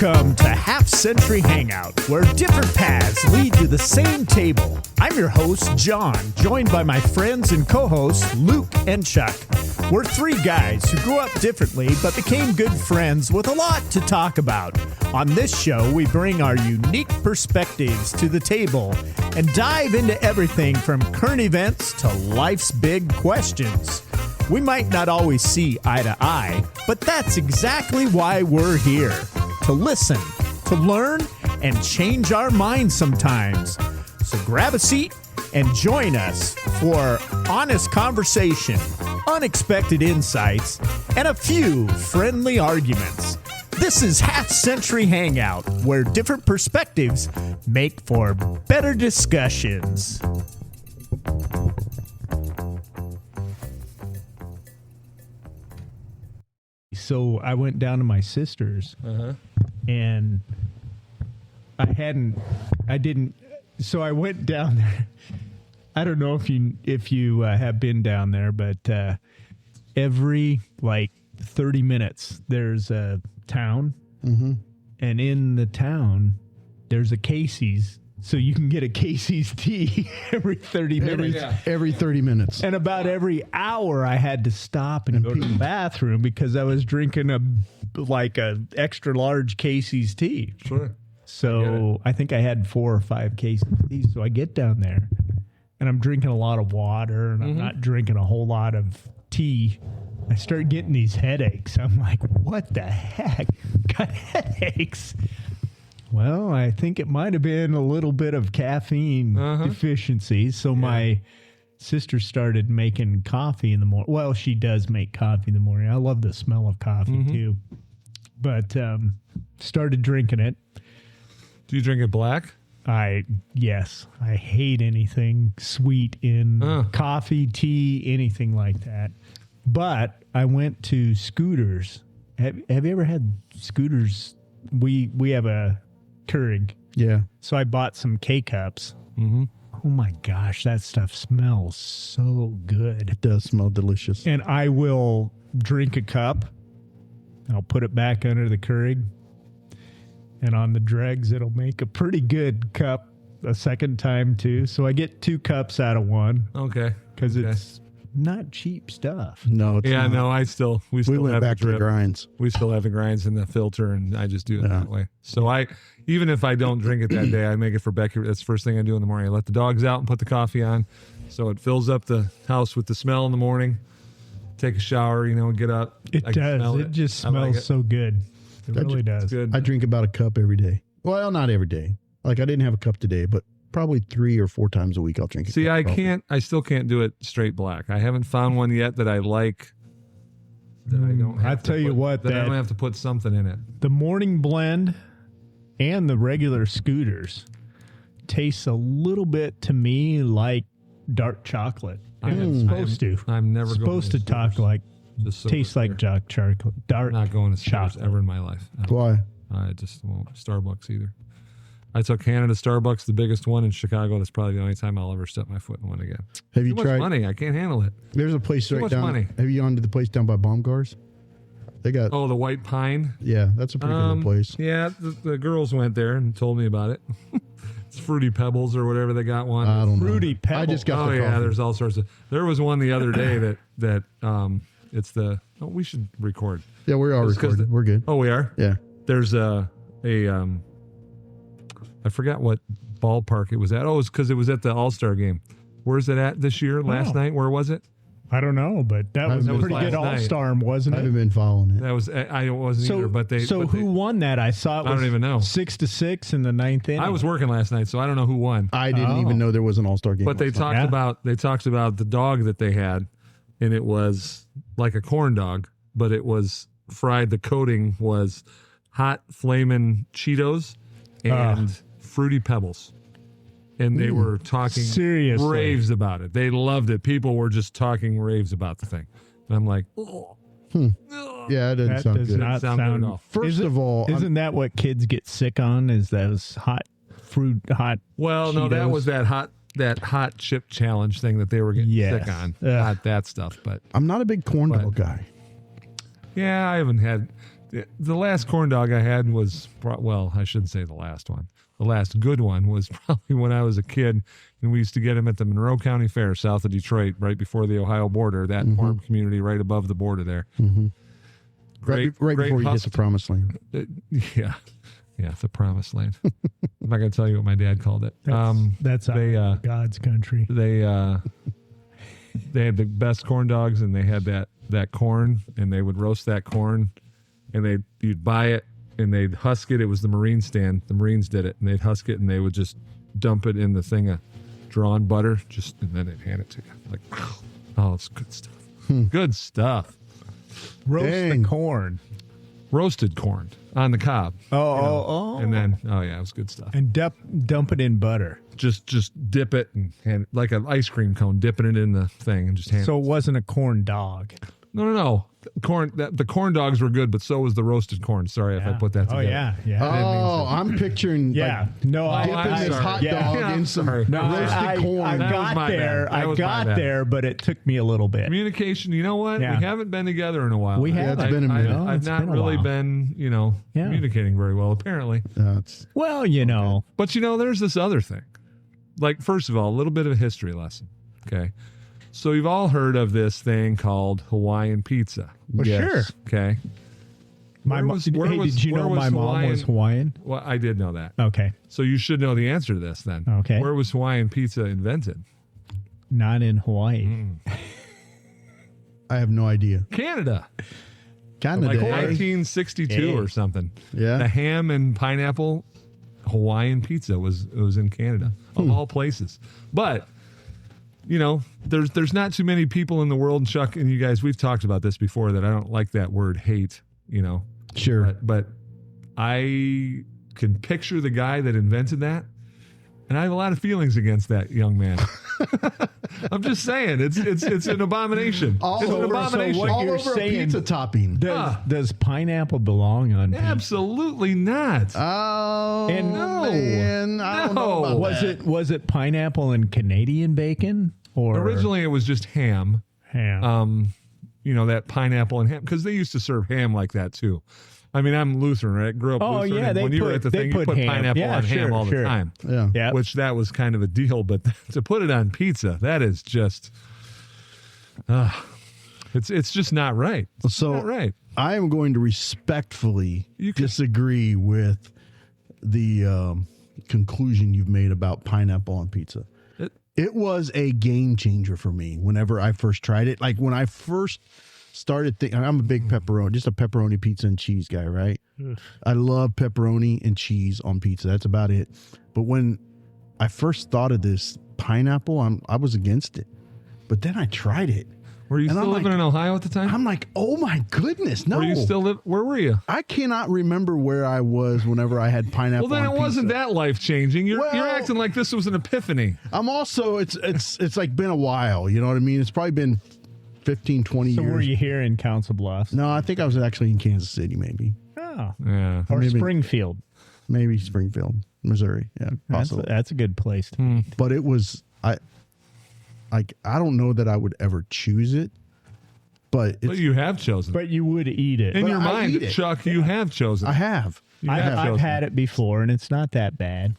Welcome to Half Century Hangout, where different paths lead to the same table. I'm your host, John, joined by my friends and co-hosts, Luke and Chuck. We're three guys who grew up differently but became good friends with a lot to talk about. On this show, we bring our unique perspectives to the table and dive into everything from current events to life's big questions. We might not always see eye to eye, but that's exactly why we're here. To listen, to learn, and change our minds sometimes. So grab a seat and join us for honest conversation, unexpected insights, and a few friendly arguments. This is Half Century Hangout, where different perspectives make for better discussions. So I went down to my sister's, and so I went down there. I don't know if you have been down there, but every 30 minutes there's a town, and in the town there's a Casey's. So you can get a Casey's tea every 30 minutes. Every 30 minutes. And about every hour I had to stop and go to the bathroom because I was drinking a extra large Casey's tea. Sure. So I think I had 4 or 5 Casey's tea. So I get down there and I'm drinking a lot of water and I'm not drinking a whole lot of tea. I start getting these headaches. I'm like, what the heck? Got headaches. Well, I think it might have been a little bit of caffeine deficiency. So my sister started making coffee in the morning. Well, she does make coffee in the morning. I love the smell of coffee too. But started drinking it. Do you drink it black? Yes. I hate anything sweet in coffee, tea, anything like that. But I went to Scooters. Have you ever had Scooters? We have a Keurig. Yeah. So I bought some K-Cups. Oh my gosh, that stuff smells so good. It does smell delicious. And I will drink a cup. I'll put it back under the Keurig. And on the dregs, it'll make a pretty good cup a second time too. So I get 2 cups out of one. Okay. Because it's not cheap stuff. No, it's not. No, we still went have back the to drip. the grinds. We still have the grinds in the filter, and I just do it that way. So even if I don't drink it that day, I make it for Becky. That's the first thing I do in the morning. I let the dogs out and put the coffee on, so it fills up the house with the smell in the morning. Take a shower, get up. It does. It just smells so good. It really does. Good. I drink about a cup every day. Well, not every day. I didn't have a cup today, but probably 3 or 4 times a week I'll drink it. See, I still can't do it straight black. I haven't found one yet that I like. That I don't have I don't have to put something in it. The morning blend and the regular Scooters tastes a little bit to me like dark chocolate. It's supposed to. I'm never supposed to talk like taste like dark chocolate. I'm not going to Scooters chocolate ever in my life. Why? I just won't. Starbucks either. I took Canada Starbucks, the biggest one in Chicago. That's probably the only time I'll ever step my foot in one again. Have you Too tried? much money. I can't handle it. There's a place Too right much down. money. Have you gone to the place down by Baumgars? They got. Oh, the White Pine. Yeah, that's a pretty good place. Yeah, the girls went there and told me about it. It's Fruity Pebbles or whatever they got one. I don't know. Fruity Pebbles. I just got the yeah, coffee. there's all sorts of. There was one the other day that it's the. Oh, we should record. Yeah, we're all recording. We're good. Oh, we are. Yeah. There's I forgot what ballpark it was at. Oh, it's because it was at the All-Star game. Where's it at this year? Last night? Where was it? I don't know, but that was a pretty good All-Star, wasn't I it? haven't been following it. That was I wasn't either. But who won that? I saw it was I don't even know. 6-6 in the 9th inning. I was working last night, so I don't know who won. I didn't even know there was an All-Star game. But they talked about the dog that they had, and it was like a corn dog, but it was fried. The coating was hot flaming Cheetos and Fruity Pebbles. And they were talking raves about it. They loved it. People were just talking raves about the thing. And I'm like, oh. Yeah, it doesn't sound good. Not sound good at all. First of all, isn't that what kids get sick on? Is those hot Well, no, that was that hot chip challenge thing that they were getting sick on. Not that stuff, but I'm not a big corn dog guy. yeah, I haven't had. The last corn dog I had was, well, I shouldn't say the last one. The last good one was probably when I was a kid, and we used to get them at the Monroe County Fair south of Detroit, right before the Ohio border, that farm community right above the border there. Right before you hit the promised land. Yeah, the promised land. I'm not going to tell you what my dad called it. That's God's country. They had the best corn dogs, and they had that corn, and they would roast that corn, and you'd buy it, and they'd husk it. It was the Marine stand. The Marines did it, and they'd husk it, and they would just dump it in the thing of drawn butter, and then they'd hand it to you. Like, oh, it's good stuff. Good stuff. Roast the corn. Roasted corn on the cob. Oh. And then, it was good stuff. And dump it in butter. Just dip it and hand like an ice cream cone, dipping it in the thing and just hand it. So it wasn't a corn dog. No. Corn. The corn dogs were good, but so was the roasted corn. Sorry if I put that together. Oh yeah. Oh, I'm picturing. Yeah. Dipping this hot dog in some roasted corn. I got there, but it took me a little bit. Communication. You know what? Yeah. We haven't been together in a while. We have. It's been a minute. I've not really been, communicating very well, apparently. Well, But there's this other thing. Like, first of all, a little bit of a history lesson. Okay. So you've all heard of this thing called Hawaiian pizza. Well, sure. Okay. Did you know my mom was Hawaiian? Well, I did know that. Okay. So you should know the answer to this then. Okay. Where was Hawaiian pizza invented? Not in Hawaii. I have no idea. Canada. Like 1962 or something. Yeah. The ham and pineapple Hawaiian pizza was in Canada, of all places. But there's not too many people in the world, and Chuck and you guys, we've talked about this before, that I don't like that word hate, Sure. But I can picture the guy that invented that, and I have a lot of feelings against that young man. I'm just saying, it's an abomination. It's an abomination. So what all you're over saying, a pizza topping. Does pineapple belong on pizza? Absolutely not. Oh, man, I don't know about that. Was it pineapple and Canadian bacon? Or originally it was just ham. Ham. That pineapple and ham, because they used to serve ham like that too. I mean, I'm Lutheran, right? Grew up Lutheran. Yeah, and when you were at the thing, you put pineapple on ham all the time. Yeah. Which that was kind of a deal, but to put it on pizza, that is just, it's just not right. It's not right. I am going to respectfully disagree with the conclusion you've made about pineapple on pizza. It was a game changer for me whenever I first tried it. Like when I first started thinking, I'm a big pepperoni pizza and cheese guy, right? I love pepperoni and cheese on pizza. That's about it. But when I first thought of this pineapple, I was against it. But then I tried it. Were you still living in Ohio at the time? I'm like, oh my goodness, no. Were you still where were you? I cannot remember where I was whenever I had pineapple. Well, then on it wasn't pizza. that life changing. You're acting like this was an epiphany. I'm also it's like been a while. You know what I mean? It's probably been 15, 20 years. So were you here in Council Bluffs? No, I think I was actually in Kansas City, maybe. Oh, yeah, or maybe Springfield, maybe Springfield, Missouri. Yeah, possibly. That's a good place to be. But it was I don't know that I would ever choose it. But you have chosen. But you would eat it. In your mind, Chuck, you have chosen. I have. I've had it before, and it's not that bad.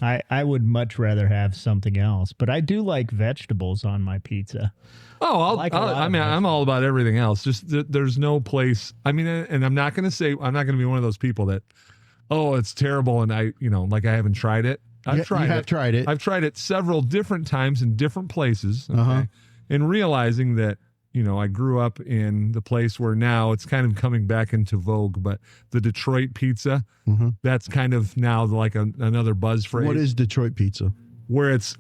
I would much rather have something else, but I do like vegetables on my pizza. Oh, I'm all about everything else. Just there's no place. I mean, and I'm not going to be one of those people that, oh, it's terrible, and I haven't tried it. I've tried it. I've tried it several different times in different places. Okay? And realizing that, I grew up in the place where now it's kind of coming back into vogue, but the Detroit pizza, that's kind of now like another buzz phrase. What is Detroit pizza? Where it's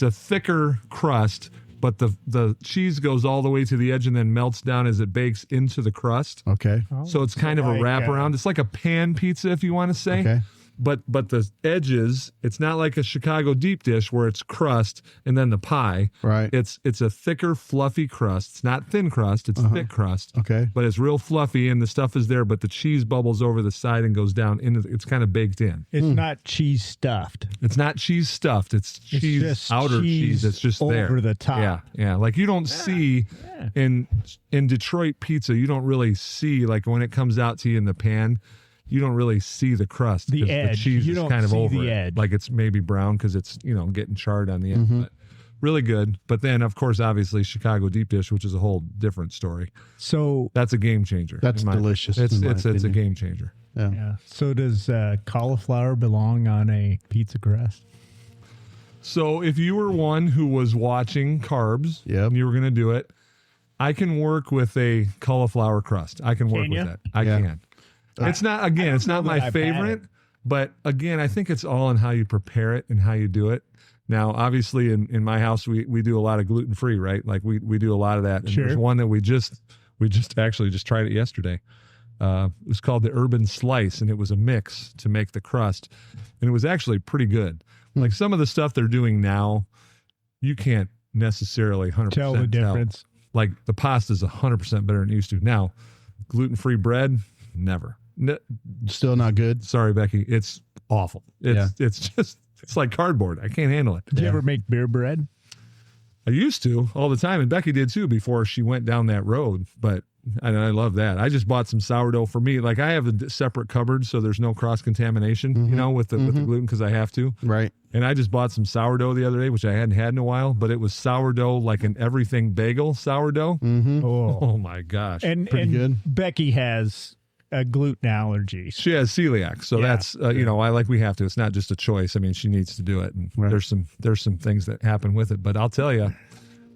a thicker crust, but the cheese goes all the way to the edge and then melts down as it bakes into the crust. Okay. So it's kind of a wraparound. It's like a pan pizza, if you want to say. Okay. but the edges, it's not like a Chicago deep dish where it's crust and then the pie. Right. It's a thicker, fluffy crust. It's not thin crust, it's thick crust. Okay. But it's real fluffy and the stuff is there, but the cheese bubbles over the side and goes down into it's kind of baked in. It's not cheese stuffed. It's not cheese stuffed. It's cheese, just outer cheese that's just over there. the top. Yeah, yeah. Like you don't see in Detroit pizza, you don't really see, like when it comes out to you in the pan, you don't really see the crust. The 'cause edge. The cheese You is don't kind of see over the it. edge. Like it's maybe brown because it's, getting charred on the end. But really good. But then, of course, obviously, Chicago deep dish, which is a whole different story. So That's a game changer. That's delicious. It's in my a opinion. game changer. Yeah. yeah. So does cauliflower belong on a pizza crust? So if you were one who was watching carbs Yep. and you were going to do it, I can work with a cauliflower crust. I can work Can with ya? that. I Yeah. can. It's not, again, it's not know that my I've had favorite, it. but again, I think it's all in how you prepare it and how you do it. Now, obviously in my house, we do a lot of gluten-free, right? Like we do a lot of that. And Sure. there's one that we just actually just tried it yesterday. It was called the Urban Slice, and it was a mix to make the crust, and it was actually pretty good. Like some of the stuff they're doing now, you can't necessarily 100% Tell the difference. Like the pasta is 100% better than it used to. Now, gluten-free bread, never. Still not good. Sorry, Becky, it's awful. It's like cardboard. I can't handle it. Did you ever make beer bread? I used to all the time, and Becky did too before she went down that road. But I love that. I just bought some sourdough for me. Like I have a separate cupboard, so there's no cross contamination, with the gluten because I have to. Right. And I just bought some sourdough the other day, which I hadn't had in a while. But it was sourdough, like an everything bagel sourdough. Oh my gosh! And good. Becky has a gluten allergy. She has celiac, so Yeah. that's we have to. It's not just a choice. I mean, she needs to do it, and Right. there's some things that happen with it. But I'll tell you,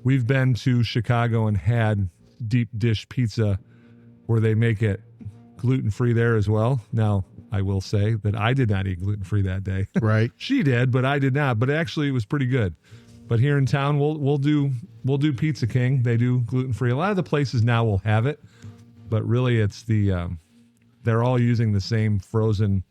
we've been to Chicago and had deep dish pizza where they make it gluten free there as well. Now, I will say that I did not eat gluten free that day. Right. She did, but I did not. But actually, it was pretty good. But here in town, we'll do Pizza King. They do gluten free. A lot of the places now will have it, but really, it's they're all using the same frozen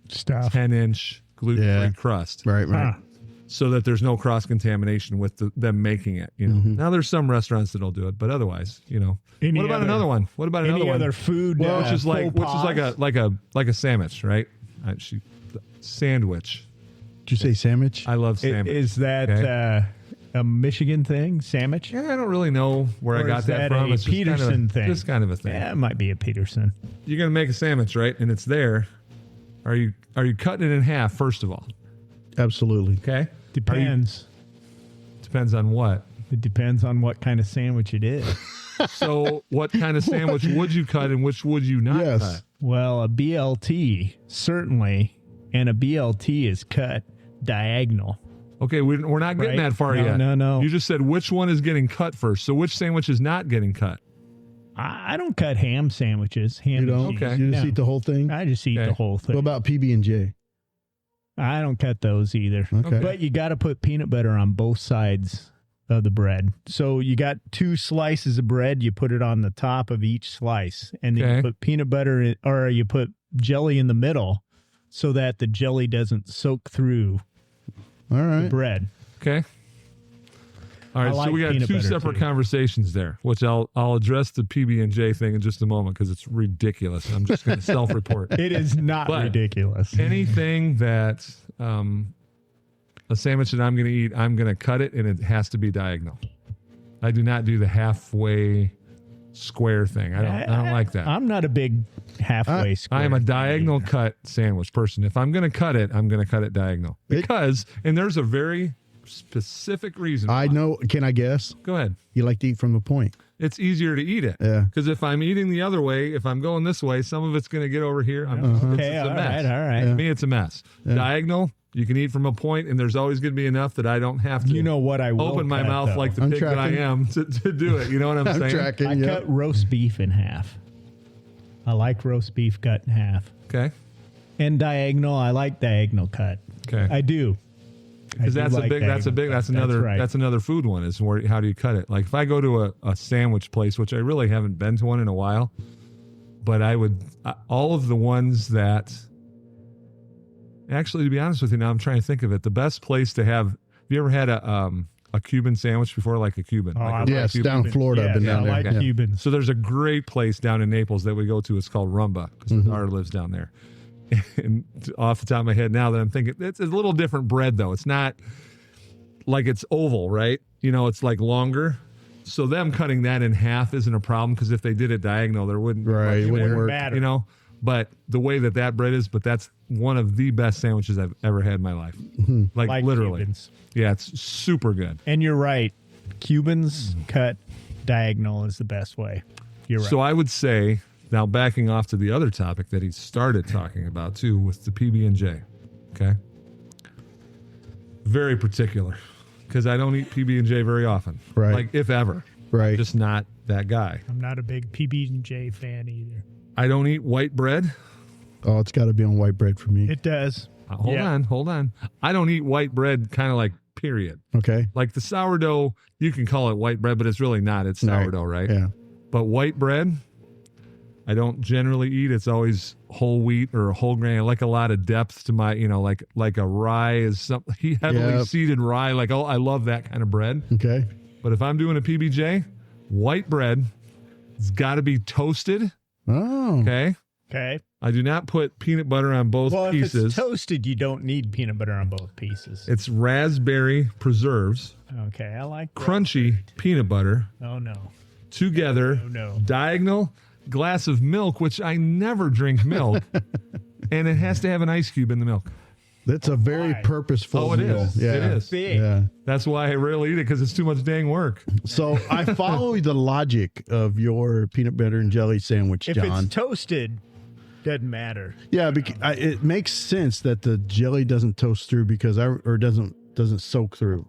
Stuff. 10-inch gluten-free crust, Right. Right. Huh. so that there's no cross-contamination with them making it. Now, there's some restaurants that'll do it, but otherwise, Any What about other- another one? What about another Any one? other food? which is faux pas? like a sandwich, right? Sandwich. Did you say sandwich? I love sandwich. Is that Okay. a Michigan thing? Sandwich? Yeah, I don't really know where I Or got is that that from. a It's just kind of Peterson thing? Just kind of a thing. Yeah, it might be a Peterson. You're gonna make a sandwich, right? And it's there. Are you cutting it in half first of all? Absolutely. Okay. Depends. Depends on what. It depends on what kind of sandwich it is. So, what kind of sandwich would you cut, and which would you not Yes. cut? Well, a BLT, certainly, and a BLT is cut diagonal. Okay, we're not getting Right. that far No, yet. no. You just said which one is getting cut first. So, which sandwich is not getting cut? I don't cut ham sandwiches. Ham You and don't? cheese. Okay. You just No. eat the whole thing? I just eat Okay. the whole thing. What about PB&J? I don't cut those either. Okay. But you got to put peanut butter on both sides of the bread. So you got 2 slices of bread, you put it on the top of each slice, and then Okay. you put peanut butter in, or you put jelly in the middle so that the jelly doesn't soak through All the right. bread. Okay. All right, I like so we got peanut 2 butter, separate too. conversations there, which I'll address the PB&J thing in just a moment because it's ridiculous. I'm just going to self-report. It is not But- ridiculous. Anything that a sandwich that I'm going to eat, I'm going to cut it, and it has to be diagonal. I do not do the halfway square thing. I don't like that. I'm not a big halfway square. I am a diagonal cut sandwich person. If I'm going to cut it, I'm going to cut it diagonal. Because, and there's a very specific reason. I why. know. Can I guess? Go ahead. You like to eat from the point. It's easier to eat it. Yeah. Because if I'm eating the other way, if I'm going this way, some of it's going to get over here. Okay, it's a all mess. right, all right. To me, it's a mess. Diagonal, you can eat from a point, and there's always going to be enough that I don't have to You know what I will open my cut, mouth though? like the I'm pig that I tracking. am to do it. You know what I'm I'm saying? tracking. I yeah. cut roast beef in half. I like roast beef cut in half. Okay. And diagonal, I like diagonal cut. Okay. I do. Because that's That's another food one is where how do you cut it? Like if I go to a sandwich place, which I really haven't been to one in a while, but I would all of the ones that Actually, to be honest with you, now I'm trying to think of it. The best place to have you ever had a Cuban sandwich before, like a Cuban? Oh, like Yes, down in Florida. I've been down there. I like Cubans. So there's a great place down in Naples that we go to. It's called Rumba because my daughter lives down there. And off the top of my head now that I'm thinking, it's a little different bread though. It's not like it's oval, right? You know, it's like longer. So them cutting that in half isn't a problem because if they did it diagonal, there wouldn't Right, it wouldn't work. matter. you know. But the way that bread is, but that's one of the best sandwiches I've ever had in my life. Like literally. Cubans. Yeah, it's super good. And you're right. Cubans cut diagonal is the best way. You're right. So I would say, now backing off to the other topic that he started talking about too, with the PB&J. Okay. Very particular because I don't eat PB&J very often. Right. Like if ever. Right. Just not that guy. I'm not a big PB&J fan either. I don't eat white bread. Oh, it's got to be on white bread for me. It does. Hold on. I don't eat white bread kind of like period. Okay. Like the sourdough, you can call it white bread, but it's really not. It's sourdough, right? Yeah. But white bread, I don't generally eat. It's always whole wheat or whole grain. I like a lot of depth to my, like a rye is something heavily seeded rye. Like, I love that kind of bread. Okay. But if I'm doing a PBJ, white bread, it's got to be toasted. Oh. Okay. Okay. I do not put peanut butter on both Well, if pieces. it's toasted, you don't need peanut butter on both pieces. It's raspberry preserves, Okay, I like that. crunchy peanut butter Oh, no. together, No. diagonal glass of milk, which I never drink milk, and it has to have an ice cube in the milk. That's a very Why? purposeful Oh, it meal. is. Yeah. It is. Big. Yeah. That's why I rarely eat it because it's too much dang work. So I follow the logic of your peanut butter and jelly sandwich, If John. it's toasted, doesn't matter. Yeah, it makes sense that the jelly doesn't toast through doesn't soak through.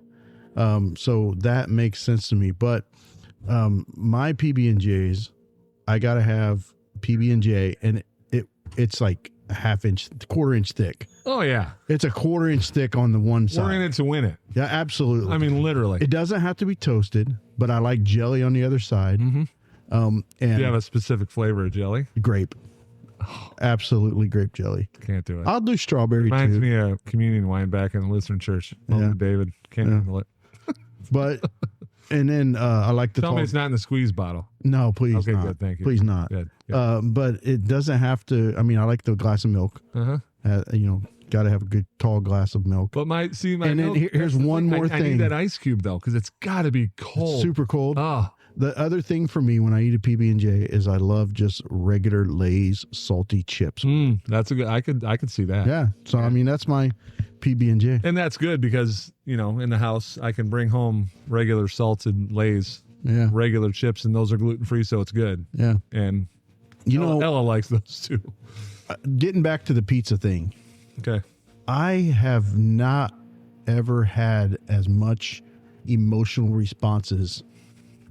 So that makes sense to me. But my PB&Js, I gotta have PB&J, and it's like a quarter inch thick. Oh, yeah. It's a quarter inch thick on the one side. We're in it to win it. Yeah, absolutely. I mean, literally. It doesn't have to be toasted, but I like jelly on the other side. Mm-hmm. And Do you have a specific flavor of jelly? grape. Absolutely grape jelly. Can't do it. I'll do strawberry Reminds too. me of communion wine back in the Lutheran church. Yeah. David. Can't handle it. But and then I like the Tell me it's not in the squeeze bottle. No, please Okay, not. good. Thank you. Please not. Good. But it doesn't have to. I mean, I like the glass of milk. Uh-huh. Got to have a good tall glass of milk. But my And then milk, here's that's the one thing. more I thing. need that ice cube though, because it's got to be cold. Super cold. Oh, The other thing for me when I eat a PB&J is I love just regular Lay's salty chips. that's a good. I could see that. Yeah. So I mean, that's my PB&J. And that's good because in the house I can bring home regular salted Lay's, Yeah. regular chips, and those are gluten free, so it's good. Yeah. And You Ella likes those too. getting back to the pizza thing. Okay. I have not ever had as much emotional responses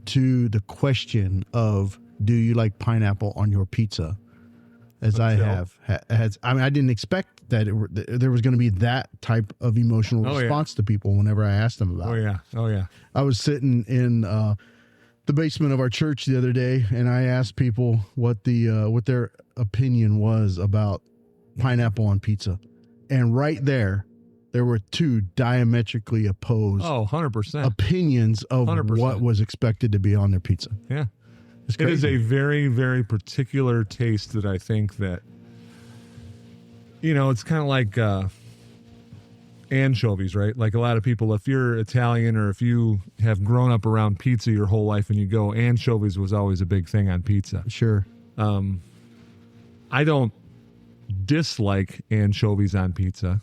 to the question of do you like pineapple on your pizza as I have. I mean, I didn't expect that there was going to be that type of emotional response to people whenever I asked them about it. Oh yeah. I was sitting in the basement of our church the other day, and I asked people what their opinion was about pineapple on pizza. And right there were two diametrically opposed 100%. opinions of 100%. what was expected to be on their pizza. Yeah. It's It is crazy. a very, very particular taste that I think that, it's kind of like anchovies, right? Like a lot of people, if you're Italian or if you have grown up around pizza your whole life and you go, anchovies was always a big thing on pizza. Sure. I don't dislike anchovies on pizza,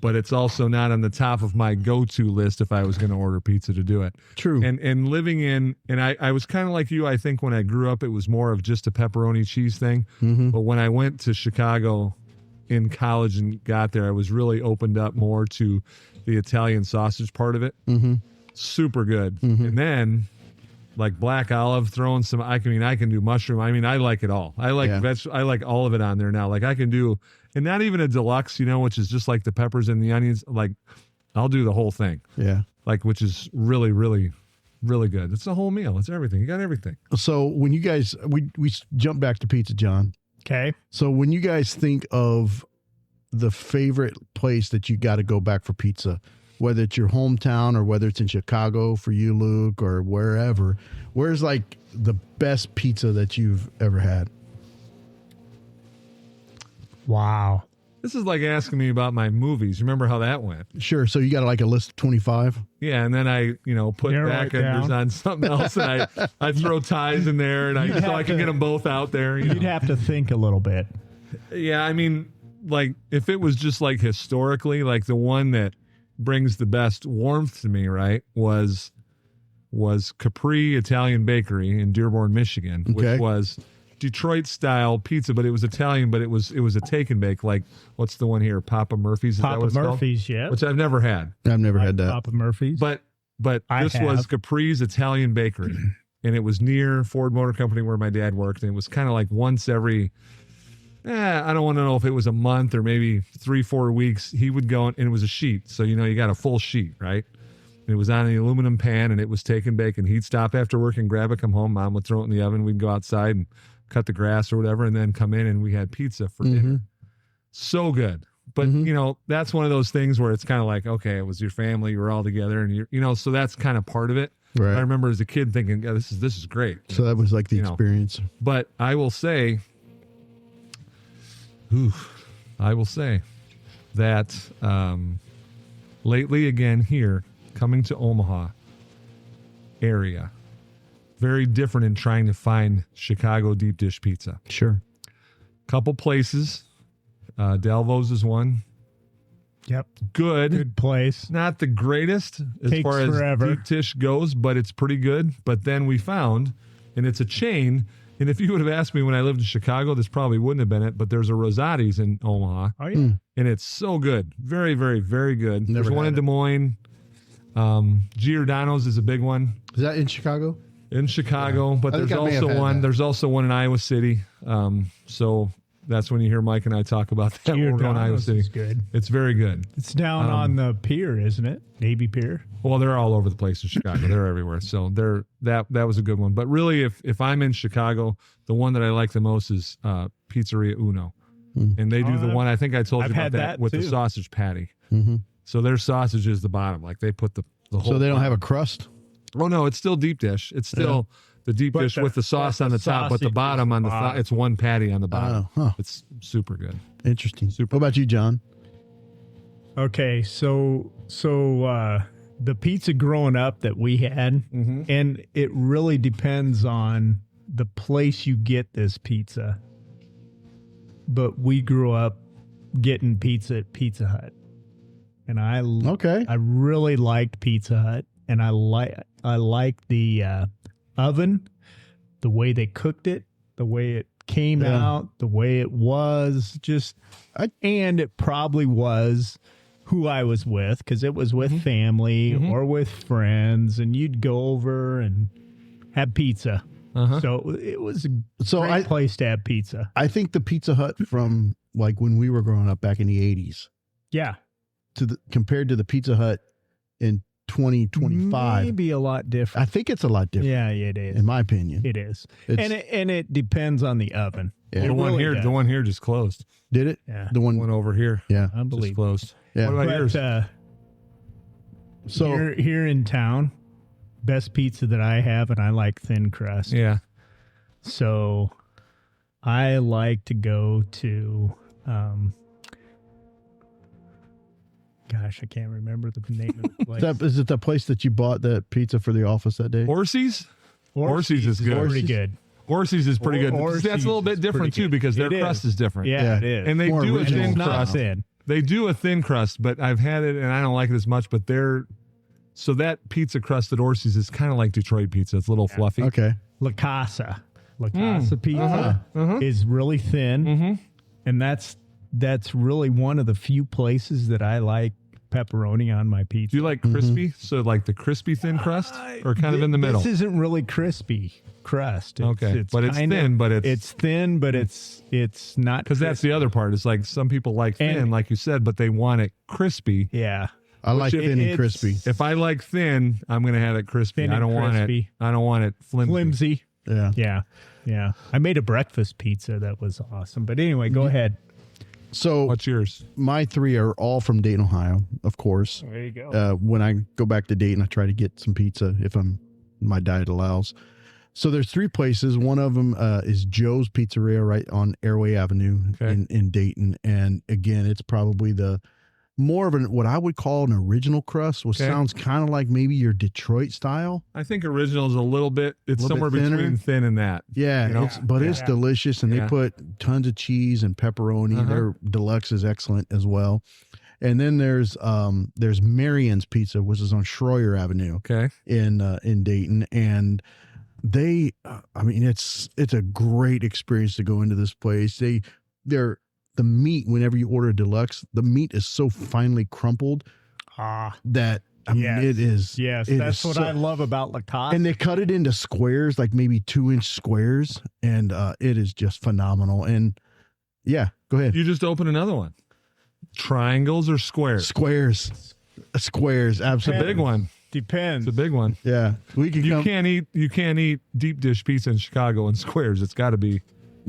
but it's also not on the top of my go-to list if I was going to order pizza to do it. True. And living in, and I was kind of like you, I think when I grew up, it was more of just a pepperoni cheese thing. Mm-hmm. But when I went to Chicago in college and got there, I was really opened up more to the Italian sausage part of it. Mm-hmm. Super good. Mm-hmm. And then like black olive, throwing some, I can do mushroom. I mean, I like it all. I like I like all of it on there now. Like I can do, and not even a deluxe, which is just like the peppers and the onions. Like I'll do the whole thing. Yeah. Like, which is really, really, really good. It's a whole meal. It's everything. You got everything. So when you guys, we jump back to pizza, John. Okay. So when you guys think of the favorite place that you got to go back for pizza? Whether it's your hometown or whether it's in Chicago for you, Luke, or wherever. Where's like the best pizza that you've ever had? Wow. This is like asking me about my movies. Remember how that went? Sure. So you got like a list of 25? Yeah, and then I, put Narrow back it enders down. on something else, and I throw ties in there, and so I can get them both out there. You'd have to think a little bit. Yeah, I mean, like if it was just like historically, like the one that brings the best warmth to me, right, was Capri Italian Bakery in Dearborn, Michigan, which was Detroit style pizza, but it was Italian, but it was a take and bake. Like what's the one here? Papa Murphy's. Is that Papa what it's Murphy's, called? yeah. Which I've never had. I've never had that. Papa Murphy's. But this was Capri's Italian Bakery, and it was near Ford Motor Company where my dad worked, and it was kind of like once every, I don't want to know if it was a month or maybe 3-4 weeks, he would go, and it was a sheet. So, you got a full sheet, right? And it was on the aluminum pan, and it was take and bake, and he'd stop after work and grab it, come home, Mom would throw it in the oven, we'd go outside and cut the grass or whatever, and then come in, and we had pizza for dinner. So good. But, that's one of those things where it's kind of like, okay, it was your family, you were all together, and so that's kind of part of it. Right. I remember as a kid thinking, yeah, this is great. So that was like the experience. But I will say that lately, again, here, coming to Omaha area, very different in trying to find Chicago deep dish pizza. Sure. Couple places. Delvo's is one. Yep. Good place. Not the greatest as Takes far as forever. deep dish goes, but it's pretty good. But then we found, and it's a chain, and if you would have asked me when I lived in Chicago, this probably wouldn't have been it, but there's a Rosati's in Omaha. Oh, yeah. And it's so good. Very, very, very good. Never There's one had in it. Des Moines. Giordano's is a big one. Is that in Chicago? In Chicago, but I think there's I may have also had one. that. There's also one in Iowa City. So that's when you hear Mike and I talk about that. When we're going to Iowa Giordano's City. is good. It's very good. It's down on the pier, isn't it? Navy Pier. Well, they're all over the place in Chicago. They're everywhere. So that was a good one. But really, if I'm in Chicago, the one that I like the most is Pizzeria Uno, and they do the one I think I told you I've about had that with the too. sausage patty. Mm-hmm. So their sausage is the bottom. Like they put the whole. So they don't have a crust? Oh no, it's still deep dish. It's still the deep But dish the- with the sauce but on the the top, but the sausage bottom is on the the bottom. it's one patty on the bottom. Oh, huh. It's super good. Interesting. Super. What about you, John? Okay, so the pizza growing up that we had, and it really depends on the place you get this pizza. But we grew up getting pizza at Pizza Hut, and I really liked Pizza Hut, and I liked the oven, the way they cooked it, the way it came out, the way it was, and it probably was who I was with, because it was with family or with friends, and you'd go over and have pizza. So it was a great place to have pizza. I think the Pizza Hut from like when we were growing up back in the 80s Yeah. compared to the Pizza Hut in 2025, Maybe a lot different. I think it's a lot different. Yeah, it is. In my opinion. It is. It's- And it depends on the oven. Yeah. It The one really here, does. the one here just closed. Did it? Yeah. The one One over here yeah. just Unbelievable. closed. Yeah. What about yours? So Here in town, best pizza that I have, and I like thin crust. Yeah. So I like to go to, gosh, I can't remember the name of the place. is it the place that you bought the pizza for the office that day? Orsi's? Orsi's is good. Pretty good. Orsi's is pretty good. Orsi's That's a little bit is different pretty too good. because their It is. crust is different. Yeah, Yeah. it is. And they More do a original. thin It's not crust. thin. They do a thin crust, but I've had it and I don't like it as much. But so that pizza crust at Orsi's is kind of like Detroit pizza. It's a little fluffy. Okay. La Casa pizza is really thin, and that's really one of the few places that I like pepperoni on my pizza. Do you like crispy? So like the crispy thin crust, or kind of in the middle? This isn't really crispy crust. Okay, but it's kind of- thin, but it's thin, but it's not because that's the other part. It's like some people like thin, And- like you said, but they want it crispy. yeah. I like if thin and it's- crispy. If I like thin, I'm going to have it crispy. Thin I and don't want it. crispy. I don't want it flimsy. Flimsy. Yeah. Yeah. I made a breakfast pizza that was awesome. But anyway, go ahead. So What's yours? my 3 are all from Dayton, Ohio, of course. There you go. When I go back to Dayton, I try to get some pizza if my diet allows. So there's 3 places. One of them is Joe's Pizzeria right on Airway Avenue in Dayton. And again, it's probably the more of what I would call an original crust, which sounds kind of like maybe your Detroit style. I think original is a little bit, it's somewhere bit between thin and that. Yeah, you know? it's delicious. And they put tons of cheese and pepperoni. Their deluxe is excellent as well. And then there's Marion's Pizza, which is on Schroyer Avenue in Dayton. And they, I mean, it's a great experience to go into this place. They're the meat, whenever you order a deluxe, the meat is so finely crumpled that I mean, it is. Yes, that's what I love about Lacoste. And they cut it into squares, like maybe 2-inch squares, and it is just phenomenal. And yeah, go ahead. You just open another one. Triangles or squares? Squares, absolutely. It's a big one. Depends. It's a big one. Yeah, You can't eat deep dish pizza in Chicago in squares. It's got to be.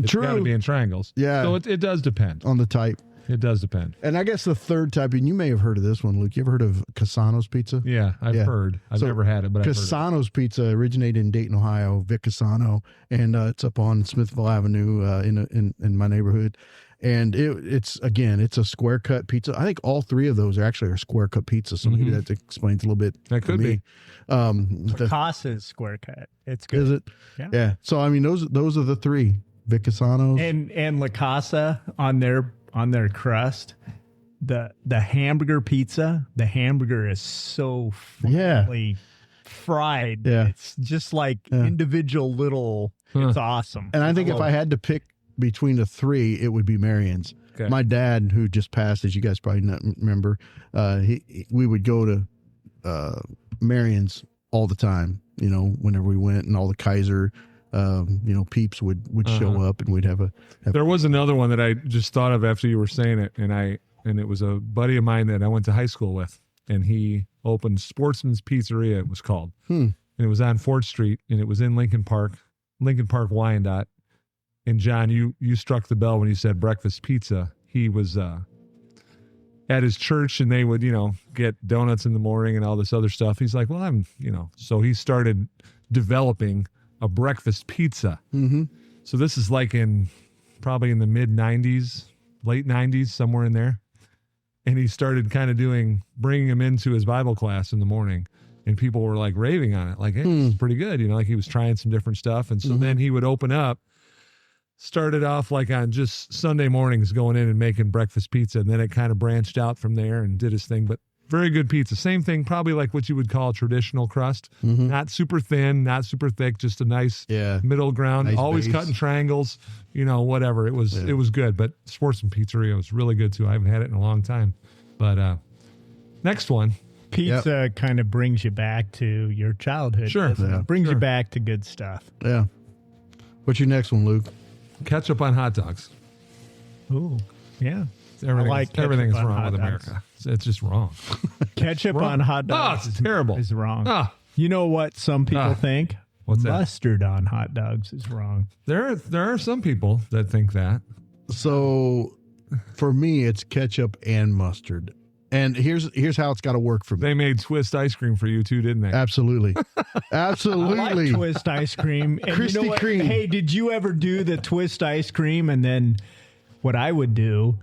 It's got to be in triangles. Yeah. So it does depend. On the type. It does depend. And I guess the third type, and you may have heard of this one, Luke. You ever heard of Casano's Pizza? Yeah, I've heard. I've never had it, but I've heard Casano's Pizza originated in Dayton, Ohio, Vic Casano, and it's up on Smithville Avenue in my neighborhood. And it's a square cut pizza. I think all 3 of those are square cut pizzas. So maybe that explains a little bit. That could be. Lacoste is square cut. It's good. Is it? Yeah. So I mean, those are the 3. Vic Casano's and Lacoste on their crust. The hamburger pizza. The hamburger is so finely fried. Yeah. It's just like individual little. It's awesome. And I think if I had to pick between the 3, it would be Marion's. Okay. My dad, who just passed, as you guys probably not remember, we would go to Marion's all the time. You know, whenever we went, and all the Kaiser. Peeps would show up, and we'd have There was another one that I just thought of after you were saying it, and it was a buddy of mine that I went to high school with, and he opened Sportsman's Pizzeria, it was called, and it was on 4th Street, and it was in Lincoln Park Wyandotte. And John, you struck the bell when you said breakfast pizza. He was at his church, and they would get donuts in the morning and all this other stuff. He's like, well, so he started developing a breakfast pizza. Mm-hmm. So this is like probably in the mid 90s, late 90s, somewhere in there. And he started kind of bringing him into his Bible class in the morning, and people were like raving on it. Like, hey, it's pretty good. Like he was trying some different stuff. And so then he would open up, started off like on just Sunday mornings going in and making breakfast pizza. And then it kind of branched out from there and did his thing. But very good pizza. Same thing, probably like what you would call a traditional crust. Not super thin, not super thick, just a nice middle ground. Nice always base. cutting triangles, whatever. It was good. But Sportsman Pizzeria was really good too. I haven't had it in a long time. But next one. Pizza kind of brings you back to your childhood. Sure. It brings you back to good stuff. Yeah. What's your next one, Luke? Ketchup on hot dogs. Ooh, yeah. Everything is wrong with America. It's just wrong. Ketchup on hot dogs it's terrible. is wrong. Ah. You know what some people think? What's that? Mustard on hot dogs is wrong. There are some people that think that. So for me, it's ketchup and mustard. And here's how it's got to work for me. They made Twist ice cream for you too, didn't they? Absolutely. I Absolutely. like Twist ice cream. And Krispy what? Kreme. Hey, did you ever do the Twist ice cream? And then what I would do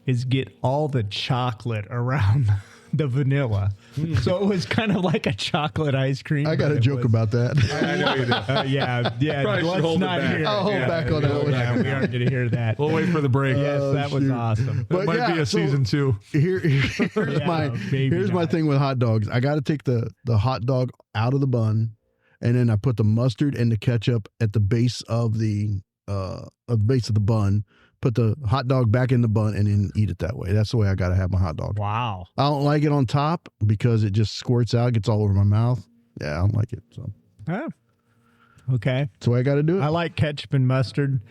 is get all the chocolate around the vanilla. So it was kind of like a chocolate ice cream. I got a joke about that. I know you did. Yeah. Probably should Let's hold it not back. hear. I'll hold back on that one. Yeah, we aren't going to hear that. We'll wait for the break. Yes, that was shoot. awesome. It might be a season 2. Here's maybe my not. thing with hot dogs. I got to take the hot dog out of the bun, and then I put the mustard and the ketchup at the base of the bun. Put the hot dog back in the bun and then eat it that way. That's the way I got to have my hot dog. Wow. I don't like it on top because it just squirts out, gets all over my mouth. Yeah, I don't like it. So Oh. Okay. that's the way I got to do it. I like ketchup and mustard.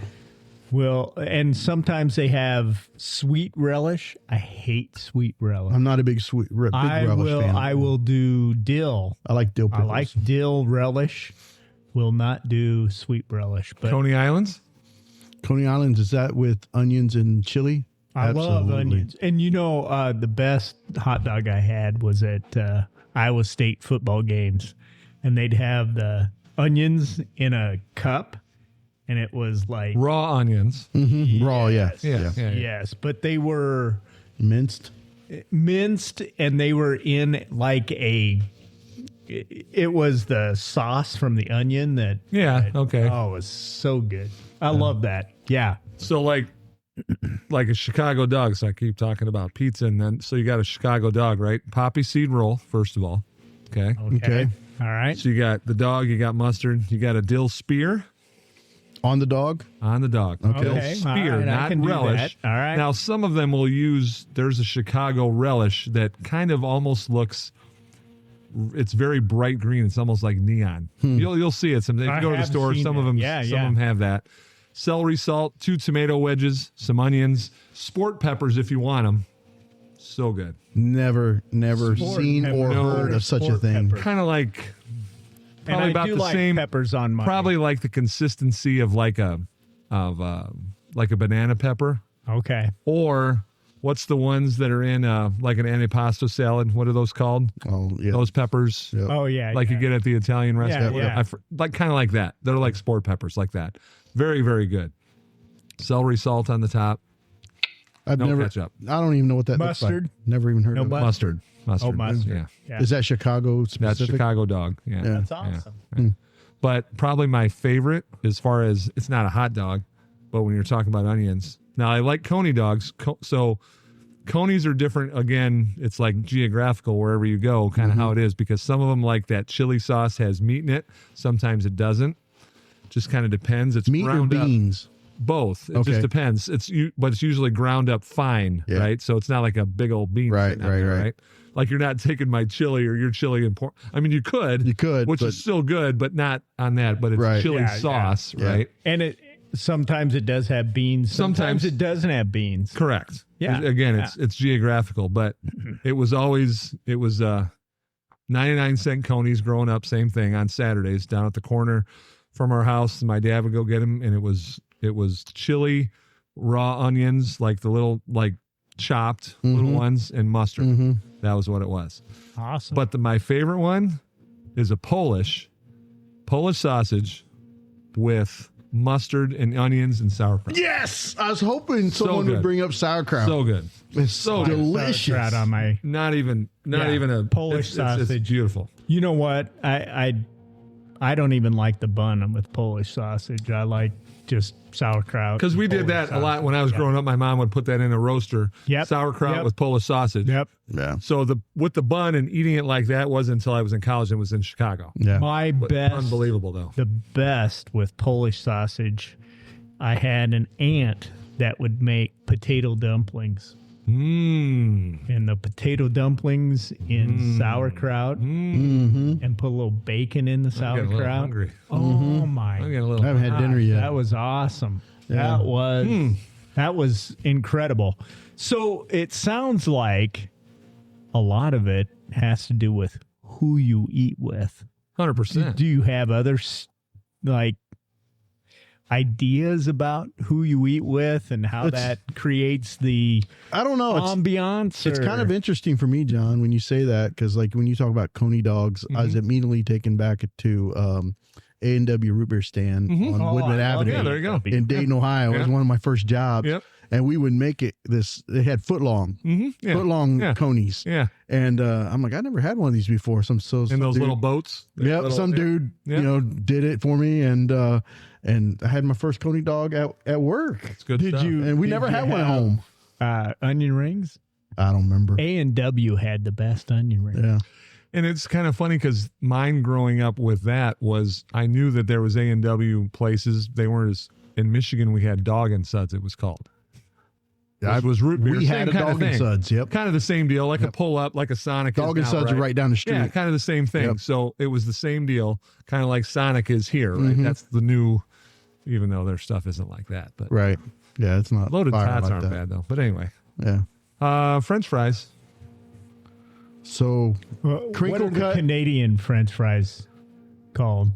And sometimes they have sweet relish. I hate sweet relish. I'm not a big relish fan. I will do dill. I like dill I pickles. like dill relish. Will not do sweet relish. But Coney Islands? Coney Islands, is that with onions and chili? I love Absolutely. onions. And the best hot dog I had was at Iowa State football games. And they'd have the onions in a cup. And it was like Raw onions. Raw, yeah. yes, but they were Minced. and they were in like it was the sauce from the onion that Okay. Oh, it was so good. I love that. Yeah. So like a Chicago dog. So I keep talking about pizza, and then so you got a Chicago dog, right? Poppy seed roll, first of all. Okay. Okay. All right. So you got the dog, you got mustard, you got a dill spear On the dog. on the dog. Okay. Dill Okay. spear, All right, I not can do relish. that. All right. Now some of them will use. There's a Chicago relish that kind of almost looks. It's very bright green. It's almost like neon. You'll see it. If you I go to the have store, seen some of that. them, Yeah, some yeah. of them have that. Celery salt, 2 tomato wedges, some onions, sport peppers if you want them. So good. Never Sport seen pepper. or No. heard of such a Sport thing. pepper. Kind of like And probably I about do the like same. peppers on mine. Probably like the consistency of like a banana pepper, Okay. or what's the ones that are in like an antipasto salad? What are those called? Oh, yeah. Those peppers. Yep. Oh yeah. Like yeah. you get at the Italian restaurant. yeah. Like kind of like that. They're like sport peppers, like that. Very, very good. Celery salt on the top. I've No never. ketchup. I don't even know what that looks Mustard? like. Never even heard No of it. mustard. Mustard. Oh, mustard. Yeah. Yeah. Is that Chicago That's specific? Chicago dog. Yeah. Yeah. That's awesome. But probably my favorite as far as it's not a hot dog, but when you're talking about onions. Now I like coney dogs. So conies are different. Again, it's like geographical wherever you go, kind of how it is, because some of them like that chili sauce has meat in it. Sometimes it doesn't. Just kind of depends. It's Meat or ground up. beans? Both. It Okay. just depends. But it's usually ground up fine, Yeah. right? So it's not like a big old bean. Right, sitting out there, right. Like you're not taking my chili or your chili and pork. I mean, you could, which but- is still good, but not on that. But it's Right. chili Yeah, sauce, yeah. right? And sometimes it does have beans. Sometimes Sometimes- it doesn't have beans. Correct. Yeah, Again, yeah. it's geographical, but it was 99-cent conies growing up. Same thing on Saturdays down at the corner from our house. My dad would go get them, and it was chili, raw onions, like the little chopped little ones, and mustard. That was what it was. Awesome. But my favorite one is a Polish sausage with mustard and onions and sauerkraut. Yes, I was hoping someone good. would bring up sauerkraut. So good. It's so good. delicious. Sauerkraut on my. Not even a Polish it's sausage. beautiful. You know what? I don't even like the bun with Polish sausage. I like just sauerkraut. Because we did Polish that a lot when I was growing up. My mom would put that in a roaster. Yep. Sauerkraut Yep. with Polish sausage. Yep. Yeah, So with the bun and eating it like that wasn't until I was in college and was in Chicago. yeah. My But best. unbelievable though. The best with Polish sausage. I had an aunt that would make potato dumplings. And the potato dumplings in sauerkraut and put a little bacon in the I'm getting a little sauerkraut. hungry. Oh my I'm getting a I little. haven't had dinner yet. That was awesome. Yeah. That was incredible. So it sounds like a lot of it has to do with who you eat with. 100%. Do you have other like ideas about who you eat with and how that creates the I don't know. ambiance? It's kind of interesting for me, John, when you say that, because like when you talk about coney dogs, I was immediately taken back to A&W Root Beer Stand on Woodman Avenue Yeah, there you go. in Dayton, Ohio. It was Yeah. one of my first jobs. Yep. And we would make it they had foot long Yeah. conies. Yeah. And I'm like, I never had one of these before. Some And those dude, little boats. Yep, some dude, did it for me, and I had my first coney dog at work. It's good stuff. And we never had one at home. onion rings? I don't remember. A&W had the best onion rings. Yeah. And it's kind of funny because mine growing up with that was I knew that there was A&W places. They weren't as in Michigan. We had Dog and Suds. It was called. It was root beer. We same had a kind of Dog and thing. Suds. Yep. Kind of the same deal, like a pull up, like a Sonic. Dog is and now, Suds are right down the street. Yeah, kind of the same thing. Yep. So it was the same deal, kind of like Sonic is here, right? That's the new, even though their stuff isn't like that. But Right. Yeah, it's not loaded fire tots like aren't that. bad though. But anyway, Yeah. French fries. So What Crinkle are the cut? Canadian French fries called?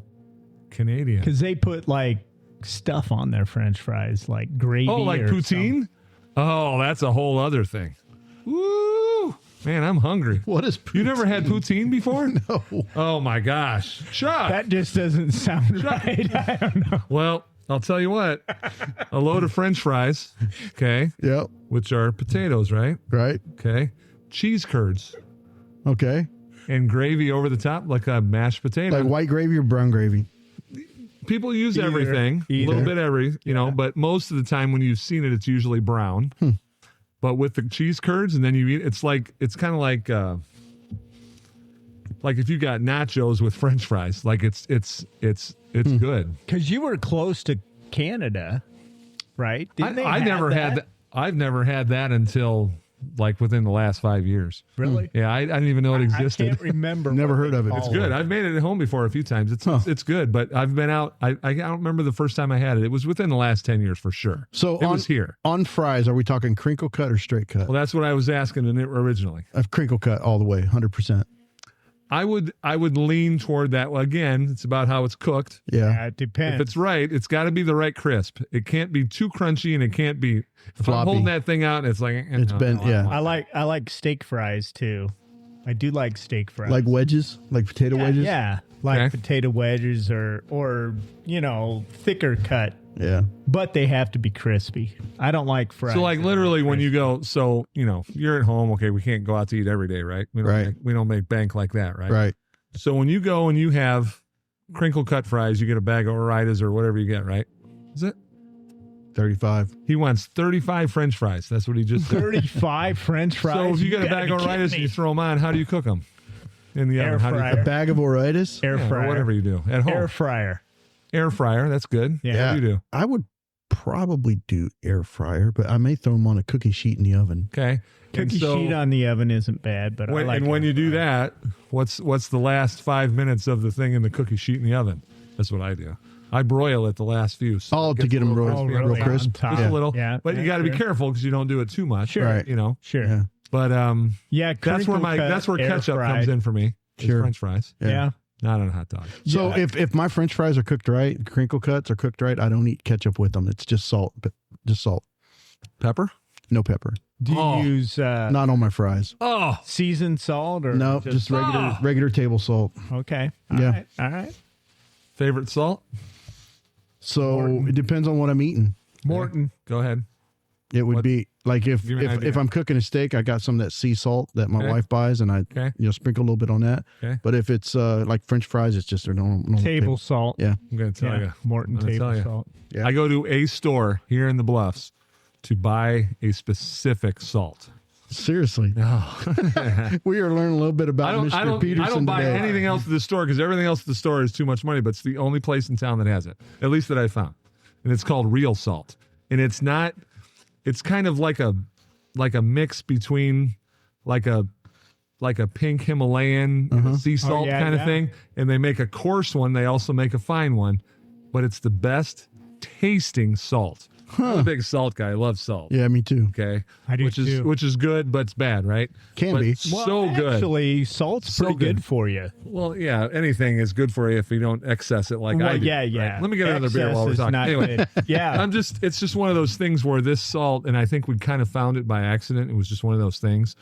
Canadian. Because they put like stuff on their French fries, like gravy. Oh, like or poutine? Oh, that's a whole other thing. Woo! Man, I'm hungry. What is poutine? You never had poutine before? No. Oh my gosh. Chuck! That just doesn't sound right. I don't know. Well, I'll tell you what. A load of French fries, okay, Yep. which are potatoes, right? Right. Okay. Cheese curds Okay. and gravy over the top like a mashed potato. Like white gravy or brown gravy? People use Either. everything, a Either. little bit you know, but most of the time when you've seen it, it's usually brown. But with the cheese curds and then you eat, it's kind of like if you got nachos with French fries, like it's good. Because you were close to Canada, right? Didn't they I have never had that. I've never had that until like within the last 5 years. Really? Yeah, I didn't even know it I existed. can't remember. Never what heard they of it. call It's Good. I've made it at home before a few times. It's good, but I've been out. I don't remember the first time I had it. It was within the last 10 years for sure. So it was here. On fries, are we talking crinkle cut or straight cut? Well, that's what I was asking originally. I've crinkle cut all the way, 100%. I would lean toward that. Well, again, it's about how it's cooked. Yeah. Yeah, it depends. If it's right, it's got to be the right crisp. It can't be too crunchy, and it can't be. If I'm Floppy. holding that thing out, and it's like It's been- yeah. I like steak fries too. I do like steak fries. Like wedges? Like potato wedges? Yeah, like Okay. potato wedges or thicker cut, Yeah. but they have to be crispy. I don't like fries. So like that are literally when you crispy. go, you're at home. Okay, we can't go out to eat every day, right? Right. We don't make bank like that, right? Right. So when you go and you have crinkle cut fries, you get a bag of Oritas or whatever you get, right? Is it? 35. He wants 35 French fries. That's what he just said. 35 French fries. So if you get a gotta bag be of kidding Oritas me. and you throw them on, how do you cook them? In the Air oven. How do you fryer. cook A bag of Oritas? Air them? fryer, Or whatever you do at home. air fryer. Air fryer. That's good. Yeah. What do you do? I would probably do air fryer, but I may throw them on a cookie sheet in the oven. Okay. And Cookie so sheet on the oven isn't bad, but I like. when air you do fryer. that, what's the last 5 minutes of the thing in the cookie sheet in the oven? That's what I do. I broil it the last few. So Oh, it to gets get a them little real, crispy Oh, on the real really? top. crisp. On top. Just a little. Yeah, But you yeah, got to be sure. careful because you don't do it too much. Sure. Right. You know. Sure. Yeah. But Yeah. that's where crinkle cut, that's where air ketchup fried. comes in for me. is Sure. French fries, Yeah. not on a hot dog. So Yeah. if my French fries are cooked right, crinkle cuts are cooked right, I don't eat ketchup with them. It's just salt, but just salt, Pepper. no pepper. Do you Oh. use Not on my fries. Oh, seasoned salt or No, just regular Oh. regular table salt. Okay. Yeah. All right. favorite salt. So Morton. it depends on what I'm eating. Morton. Go ahead. It would What- be like if Give me an idea. if I'm cooking a steak, I got some of that sea salt that my Okay. wife buys, and I Okay. sprinkle a little bit on that. Okay. But if it's like French fries, it's just a normal Table salt. Yeah. I'm gonna tell you. Morton I'm gonna table tell you. salt. Yeah. I go to a store here in the Bluffs to buy a specific salt. Seriously, No. we are learning a little bit about Mr. Peterson I don't buy today. anything else at the store because everything else at the store is too much money, but it's the only place in town that has it, at least that I found. And it's called real salt. And it's kind of like a mix between like a pink Himalayan sea salt yeah, kind of yeah. thing. And they make a coarse one. They also make a fine one, but it's the best tasting salt. I'm a big salt guy. I love salt. Yeah, me too. Okay. I do which is too. which is good, but it's bad, right? Can But be. so good. Actually, salt's So pretty good for you. Well, yeah, anything is good for you if you don't excess it like I Well, do. yeah, right? yeah. Let me get another beer Excess while we're is talking. not Anyway, good. Yeah. it's just one of those things where this salt, and I think we kind of found it by accident. It was just one of those things.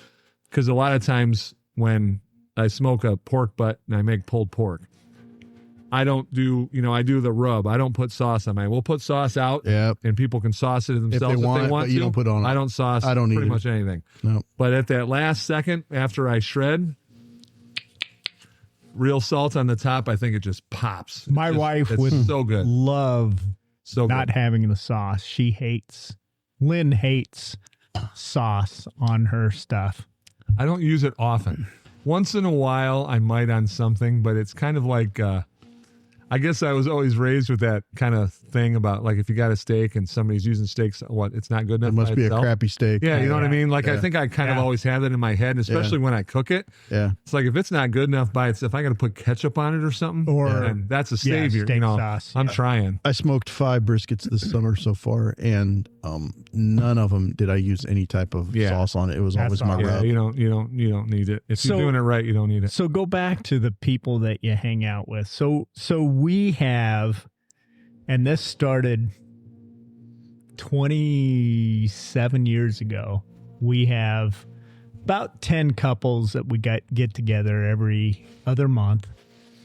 Because a lot of times when I smoke a pork butt and I make pulled pork, I don't do, I do the rub. I don't put sauce on mine. We'll put sauce out Yep. and people can sauce it themselves if they want, but you to. don't put on it. I don't sauce I don't pretty either. much anything. No. But at that last second, after I shred, real salt on the top, I think it just pops. My It's wife it's would so good. love So not good. having the sauce. Lynn hates sauce on her stuff. I don't use it often. Once in a while, I might on something, but it's kind of like, I guess I was always raised with that kind of thing about like if you got a steak and somebody's using steaks, it's not good enough. It must by be itself. a crappy steak. Yeah, you know what I mean? Like, I Yeah. think I kind of Yeah. always have that in my head, especially when I cook it. Yeah. It's like if it's not good enough by itself, if I got to put ketchup on it or something, Or- then that's a Yeah, savior. steak sauce, I'm yeah. trying. I smoked 5 briskets this summer so far, and none of them did I use any type of Yeah. sauce on it. It was That's always my all. Yeah, rub. you don't need it. If So- you're doing it right, you don't need it. So go back to the people that you hang out with. So we have, and this started 27 years ago, we have about 10 couples that we get together every other month,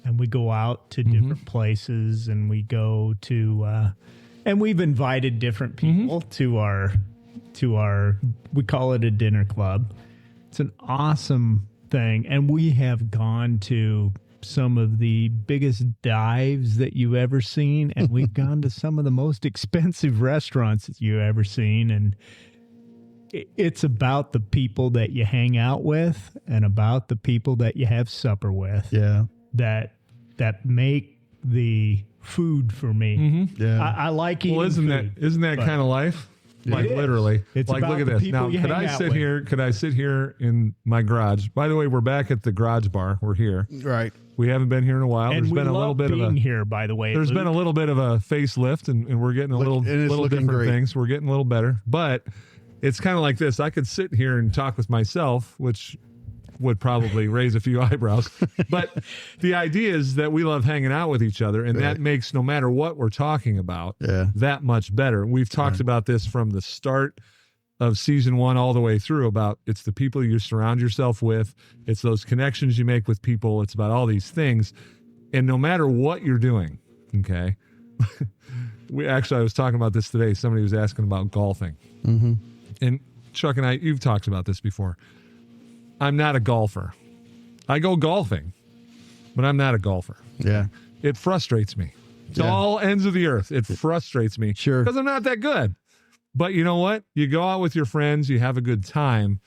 and we go out to different places, and we go to and we've invited different people to our we call it a dinner club. It's an awesome thing, and we have gone to some of the biggest dives that you've ever seen, and we've gone to some of the most expensive restaurants that you've ever seen, and it's about the people that you hang out with and about the people that you have supper with. Yeah. That make the food for me. Yeah. I like eating. Well, isn't food, that kind of life? Like It is. literally. It's like about look at the this. people Now, you could hang I out sit with. here? Could I sit here in my garage? By the way, we're back at the garage bar. We're here. Right. We haven't been here in a while. And There's we been a little love bit of being a here, by the way. there's been a Luke. little bit of a facelift, and we're getting a little and it's looking different great. things. We're getting a little better, but it's kind of like this. I could sit here and talk with myself, which would probably raise a few eyebrows. But the idea is that we love hanging out with each other, and that makes no matter what we're talking about, that much better. We've talked about this from the start of season 1 all the way through about it's the people you surround yourself with. It's those connections you make with people. It's about all these things. And no matter what you're doing, okay, I was talking about this today. Somebody was asking about golfing. And Chuck and I, you've talked about this before. I'm not a golfer. I go golfing, but I'm not a golfer. Yeah. It frustrates me. To all ends of the earth, it frustrates me. Sure. Because I'm not that good. But you know what? You go out with your friends, you have a good time.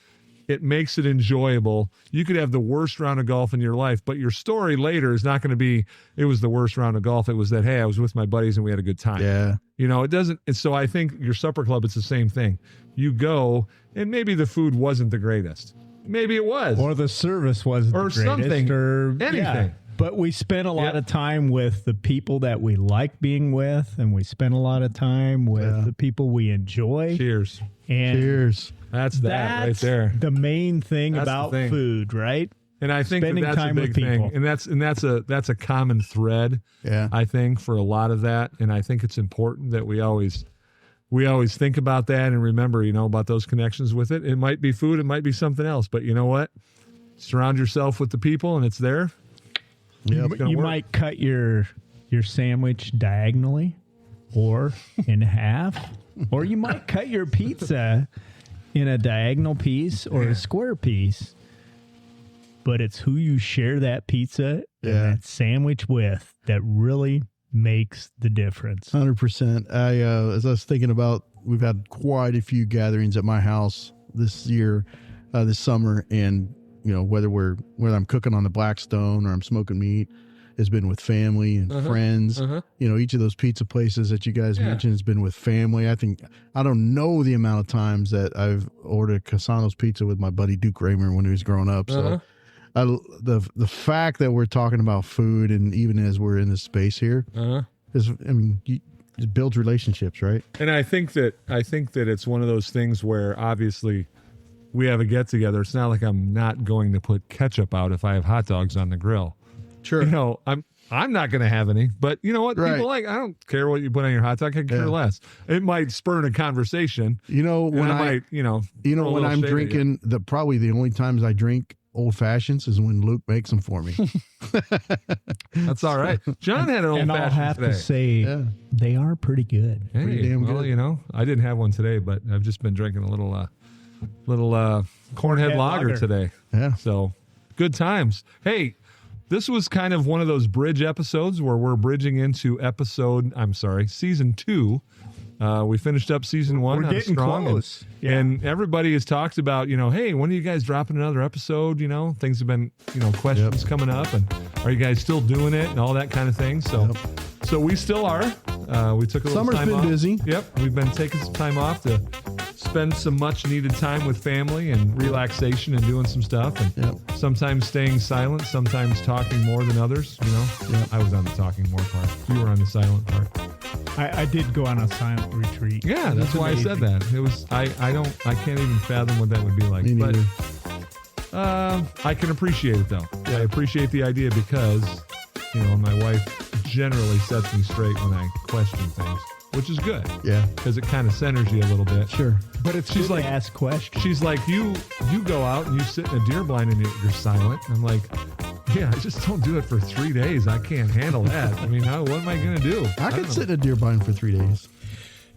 It makes it enjoyable. You could have the worst round of golf in your life, but your story later is not going to be, it was the worst round of golf. It was that, hey, I was with my buddies and we had a good time. Yeah. You know, it doesn't. And so I think your supper club, it's the same thing. You go, and maybe the food wasn't the greatest. Maybe it was. or the service wasn't Or the greatest, something. or Anything. yeah. But we spent a lot of time with the people that we like being with, and we spent a lot of time with the people we enjoy. Cheers. And Cheers. That's that right that's there. the main thing That's the about thing. food, right? And I think Spending that's time a with big thing. people. And that's a common thread, Yeah. I think, for a lot of that. And I think it's important that we always think about that and remember, about those connections with it. It might be food, it might be something else, but you know what? Surround yourself with the people and it's there. Yep. gonna You work. might cut your sandwich diagonally or in half, or you might cut your pizza in a diagonal piece or a square piece. But it's who you share that pizza and that sandwich with that really makes the difference. 100%. As I was thinking about, we've had quite a few gatherings at my house this year, this summer, and whether I'm cooking on the Blackstone or I'm smoking meat, has been with family and friends. Each of those pizza places that you guys mentioned has been with family. I don't know the amount of times that I've ordered Casano's pizza with my buddy Duke Raymer when he was growing up. So the fact that we're talking about food, and even as we're in this space here, it builds relationships, right? And I think that it's one of those things where obviously we have a get together. It's not like I'm not going to put ketchup out if I have hot dogs on the grill. Sure. I'm not going to have any, but you know what? Right. People I don't care what you put on your hot dog. I care less. It might spur a conversation. When when I'm drinking, probably the only times I drink old fashions is when Luke makes them for me. That's all right. John had an old And I'll fashioned have today. to say, they are pretty good. Hey, pretty damn well, good. I didn't have one today, but I've just been drinking a little cornhead lager today. Yeah. So good times. Hey, this was kind of one of those bridge episodes where we're bridging into season 2. We finished up season 1. We're on getting strong, close. And everybody has talked about, hey, when are you guys dropping another episode? Things have been, questions coming up, and are you guys still doing it and all that kind of thing? So we still are. We took a little Summer's time been off. busy. Yep. We've been taking some time off to spend some much needed time with family and relaxation and doing some stuff. And sometimes staying silent, sometimes talking more than others, I was on the talking more part. You were on the silent part. I did go on a silent retreat. Yeah, that's why I said that. It was I can't even fathom what that would be like. Me But neither. I can appreciate it though. I appreciate the idea because, my wife generally sets me straight when I question things. which is good. Yeah. Because it kind of centers you a little bit. Sure. But it's She's good like- to ask questions. She's like, you go out and you sit in a deer blind and you're silent. I'm like, yeah, I just don't do it for 3 days. I can't handle that. I mean, what am I going to do? I could don't sit in a deer blind for 3 days.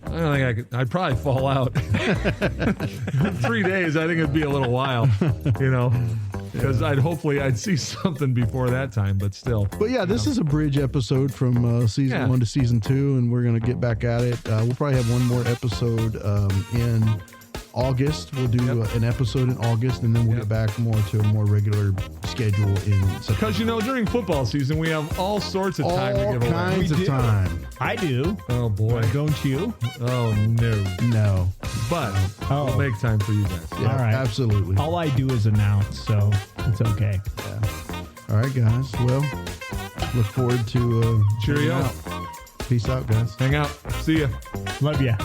I don't think I could. I'd probably fall out. 3 days, I think it'd be a little while, because I'd see something before that time, but still. But yeah, this is a bridge episode from season 1 to season 2, and we're going to get back at it. We'll probably have one more episode in August. We'll do an episode in August, and then we'll get back more to a more regular schedule in September. Because, during football season, we have all sorts of time to give away. All kinds We of do. time. I do. Oh, boy. Don't you? Oh, no. No. But we'll make time for you guys. Yeah, All right. absolutely. All I do is announce, so it's okay. All right, guys. Well, look forward to Cheerio. hanging out. Peace out, guys. Hang out. See ya. Love ya.